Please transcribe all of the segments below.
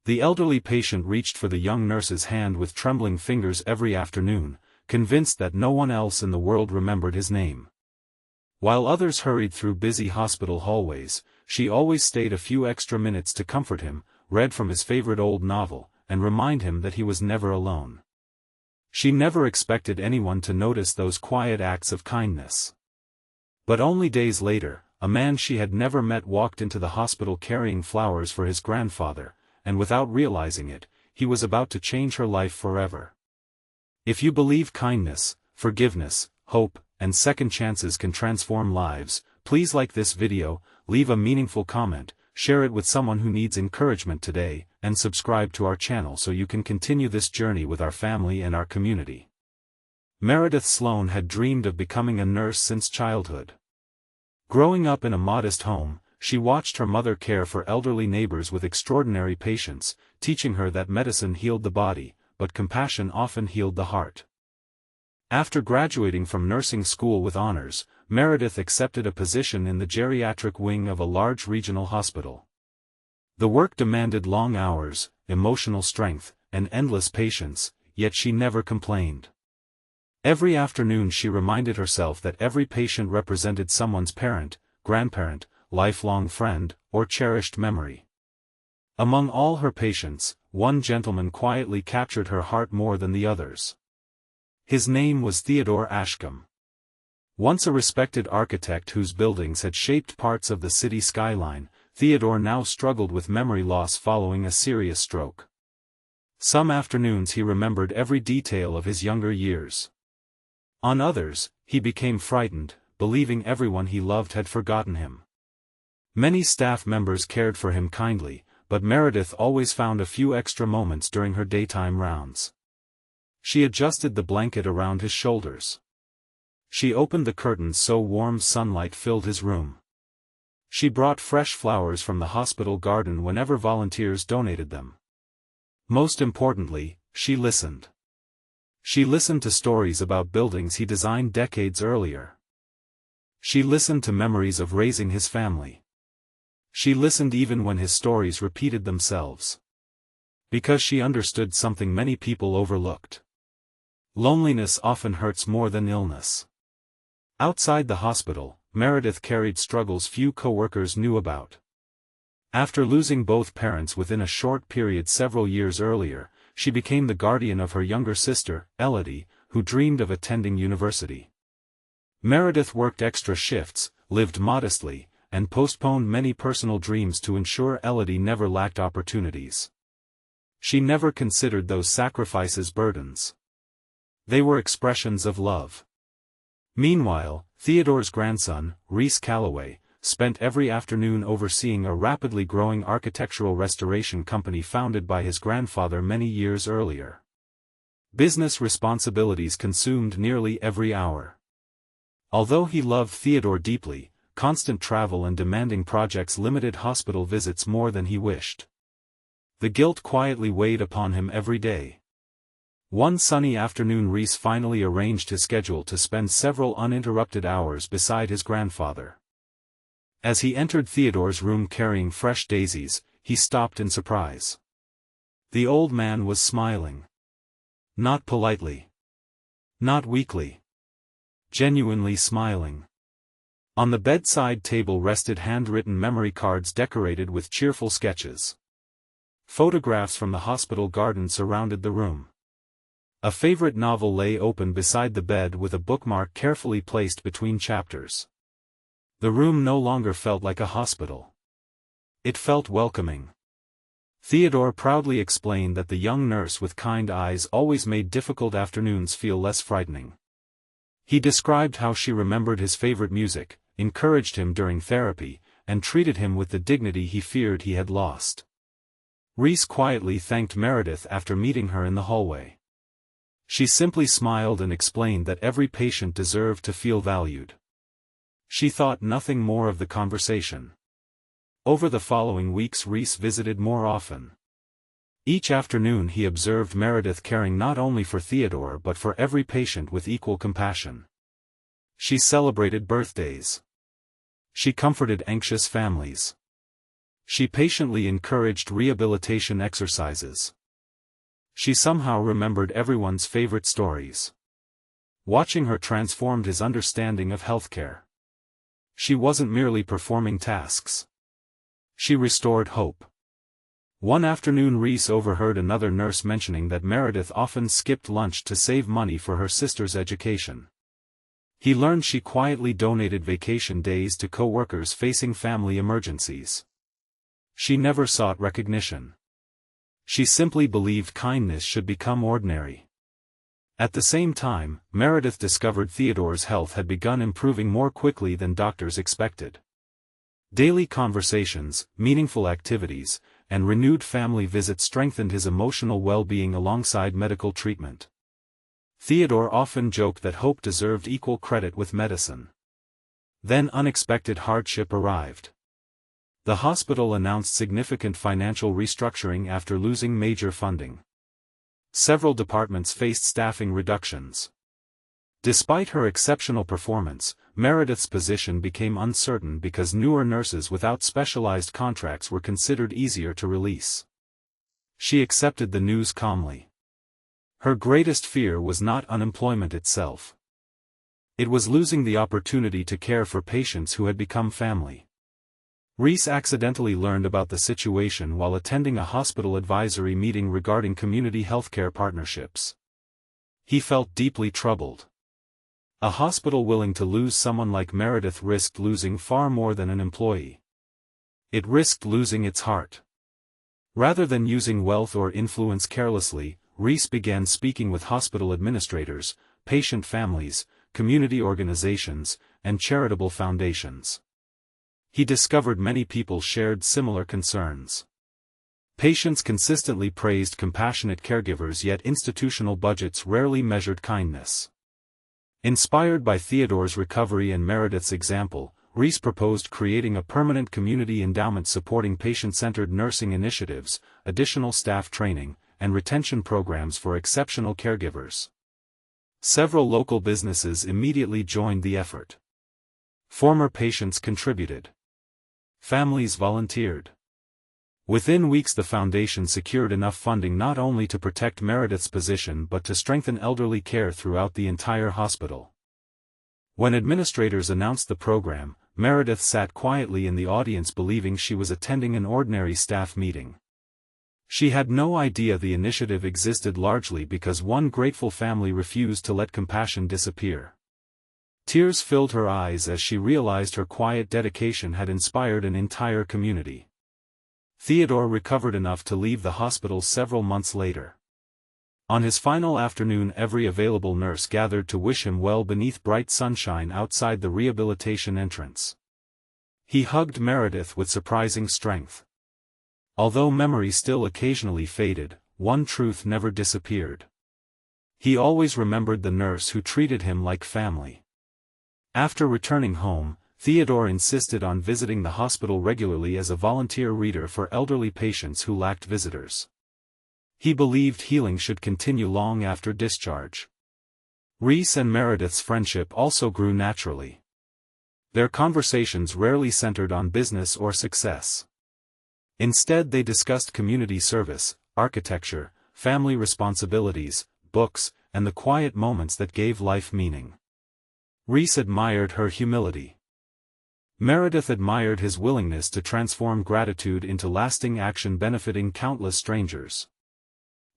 The elderly patient reached for the young nurse's hand with trembling fingers every afternoon, convinced that no one else in the world remembered his name. While others hurried through busy hospital hallways, she always stayed a few extra minutes to comfort him, read from his favorite old novel, and remind him that he was never alone. She never expected anyone to notice those quiet acts of kindness. But only days later, a man she had never met walked into the hospital carrying flowers for his grandfather, and without realizing it, he was about to change her life forever. If you believe kindness, forgiveness, hope, and second chances can transform lives, please like this video, leave a meaningful comment, share it with someone who needs encouragement today, and subscribe to our channel so you can continue this journey with our family and our community. Meredith Sloan had dreamed of becoming a nurse since childhood. Growing up in a modest home, she watched her mother care for elderly neighbors with extraordinary patience, teaching her that medicine healed the body, but compassion often healed the heart. After graduating from nursing school with honors, Meredith accepted a position in the geriatric wing of a large regional hospital. The work demanded long hours, emotional strength, and endless patience, yet she never complained. Every afternoon she reminded herself that every patient represented someone's parent, grandparent, lifelong friend, or cherished memory. Among all her patients, one gentleman quietly captured her heart more than the others. His name was Theodore Ashcombe. Once a respected architect whose buildings had shaped parts of the city skyline, Theodore now struggled with memory loss following a serious stroke. Some afternoons he remembered every detail of his younger years. On others, he became frightened, believing everyone he loved had forgotten him. Many staff members cared for him kindly, but Meredith always found a few extra moments during her daytime rounds. She adjusted the blanket around his shoulders. She opened the curtains so warm sunlight filled his room. She brought fresh flowers from the hospital garden whenever volunteers donated them. Most importantly, she listened. She listened to stories about buildings he designed decades earlier. She listened to memories of raising his family. She listened even when his stories repeated themselves. Because she understood something many people overlooked. Loneliness often hurts more than illness. Outside the hospital, Meredith carried struggles few co-workers knew about. After losing both parents within a short period several years earlier, she became the guardian of her younger sister, Elodie, who dreamed of attending university. Meredith worked extra shifts, lived modestly, and postponed many personal dreams to ensure Elodie never lacked opportunities. She never considered those sacrifices burdens. They were expressions of love. Meanwhile, Theodore's grandson, Rhys Calloway, spent every afternoon overseeing a rapidly growing architectural restoration company founded by his grandfather many years earlier. Business responsibilities consumed nearly every hour. Although he loved Theodore deeply, constant travel and demanding projects limited hospital visits more than he wished. The guilt quietly weighed upon him every day. One sunny afternoon Rhys finally arranged his schedule to spend several uninterrupted hours beside his grandfather. As he entered Theodore's room carrying fresh daisies, he stopped in surprise. The old man was smiling. Not politely. Not weakly. Genuinely smiling. On the bedside table rested handwritten memory cards decorated with cheerful sketches. Photographs from the hospital garden surrounded the room. A favorite novel lay open beside the bed with a bookmark carefully placed between chapters. The room no longer felt like a hospital. It felt welcoming. Theodore proudly explained that the young nurse with kind eyes always made difficult afternoons feel less frightening. He described how she remembered his favorite music, encouraged him during therapy, and treated him with the dignity he feared he had lost. Rhys quietly thanked Meredith after meeting her in the hallway. She simply smiled and explained that every patient deserved to feel valued. She thought nothing more of the conversation. Over the following weeks Rhys visited more often. Each afternoon he observed Meredith caring not only for Theodore but for every patient with equal compassion. She celebrated birthdays. She comforted anxious families. She patiently encouraged rehabilitation exercises. She somehow remembered everyone's favorite stories. Watching her transformed his understanding of healthcare. She wasn't merely performing tasks. She restored hope. One afternoon Reese overheard another nurse mentioning that Meredith often skipped lunch to save money for her sister's education. He learned she quietly donated vacation days to co-workers facing family emergencies. She never sought recognition. She simply believed kindness should become ordinary. At the same time, Meredith discovered Theodore's health had begun improving more quickly than doctors expected. Daily conversations, meaningful activities, and renewed family visits strengthened his emotional well-being alongside medical treatment. Theodore often joked that hope deserved equal credit with medicine. Then unexpected hardship arrived. The hospital announced significant financial restructuring after losing major funding. Several departments faced staffing reductions. Despite her exceptional performance, Meredith's position became uncertain because newer nurses without specialized contracts were considered easier to release. She accepted the news calmly. Her greatest fear was not unemployment itself. It was losing the opportunity to care for patients who had become family. Reese accidentally learned about the situation while attending a hospital advisory meeting regarding community healthcare partnerships. He felt deeply troubled. A hospital willing to lose someone like Meredith risked losing far more than an employee. It risked losing its heart. Rather than using wealth or influence carelessly, Reese began speaking with hospital administrators, patient families, community organizations, and charitable foundations. He discovered many people shared similar concerns. Patients consistently praised compassionate caregivers, yet institutional budgets rarely measured kindness. Inspired by Theodore's recovery and Meredith's example, Reese proposed creating a permanent community endowment supporting patient-centered nursing initiatives, additional staff training, and retention programs for exceptional caregivers. Several local businesses immediately joined the effort. Former patients contributed. Families volunteered. Within weeks the foundation secured enough funding not only to protect Meredith's position but to strengthen elderly care throughout the entire hospital. When administrators announced the program, Meredith sat quietly in the audience believing she was attending an ordinary staff meeting. She had no idea the initiative existed largely because one grateful family refused to let compassion disappear. Tears filled her eyes as she realized her quiet dedication had inspired an entire community. Theodore recovered enough to leave the hospital several months later. On his final afternoon, every available nurse gathered to wish him well beneath bright sunshine outside the rehabilitation entrance. He hugged Meredith with surprising strength. Although memory still occasionally faded, one truth never disappeared. He always remembered the nurse who treated him like family. After returning home, Theodore insisted on visiting the hospital regularly as a volunteer reader for elderly patients who lacked visitors. He believed healing should continue long after discharge. Reese and Meredith's friendship also grew naturally. Their conversations rarely centered on business or success. Instead they discussed community service, architecture, family responsibilities, books, and the quiet moments that gave life meaning. Reese admired her humility. Meredith admired his willingness to transform gratitude into lasting action benefiting countless strangers.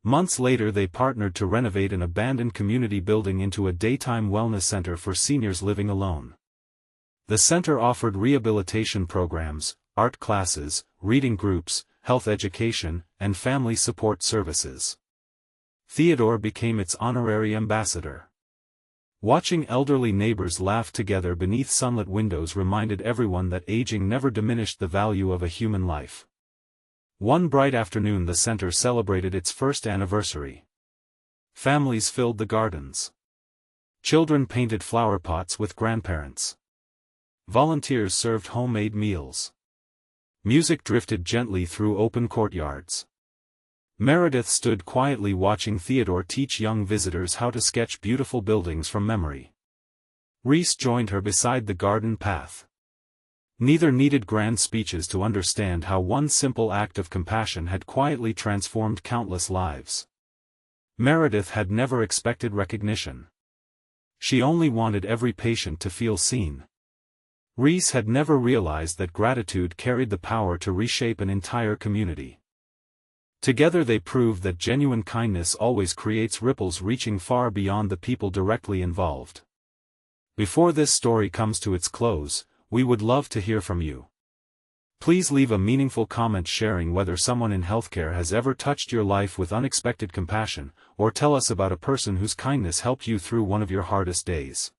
Months later they partnered to renovate an abandoned community building into a daytime wellness center for seniors living alone. The center offered rehabilitation programs, art classes, reading groups, health education, and family support services. Theodore became its honorary ambassador. Watching elderly neighbors laugh together beneath sunlit windows reminded everyone that aging never diminished the value of a human life. One bright afternoon the center celebrated its first anniversary. Families filled the gardens. Children painted flower pots with grandparents. Volunteers served homemade meals. Music drifted gently through open courtyards. Meredith stood quietly watching Theodore teach young visitors how to sketch beautiful buildings from memory. Reese joined her beside the garden path. Neither needed grand speeches to understand how one simple act of compassion had quietly transformed countless lives. Meredith had never expected recognition. She only wanted every patient to feel seen. Reese had never realized that gratitude carried the power to reshape an entire community. Together they proved that genuine kindness always creates ripples reaching far beyond the people directly involved. Before this story comes to its close, we would love to hear from you. Please leave a meaningful comment sharing whether someone in healthcare has ever touched your life with unexpected compassion, or tell us about a person whose kindness helped you through one of your hardest days.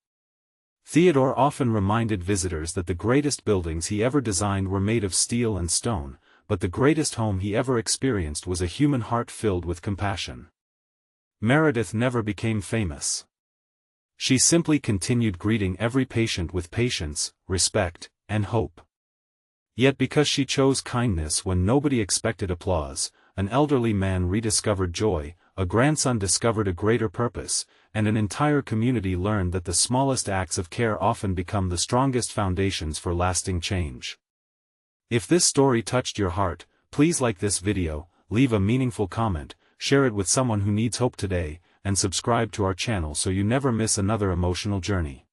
Theodore often reminded visitors that the greatest buildings he ever designed were made of steel and stone, but the greatest home he ever experienced was a human heart filled with compassion. Meredith never became famous. She simply continued greeting every patient with patience, respect, and hope. Yet because she chose kindness when nobody expected applause, an elderly man rediscovered joy, a grandson discovered a greater purpose, and an entire community learned that the smallest acts of care often become the strongest foundations for lasting change. If this story touched your heart, please like this video, leave a meaningful comment, share it with someone who needs hope today, and subscribe to our channel so you never miss another emotional journey.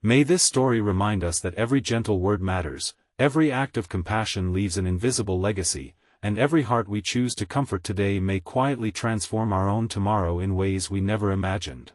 May this story remind us that every gentle word matters, every act of compassion leaves an invisible legacy, and every heart we choose to comfort today may quietly transform our own tomorrow in ways we never imagined.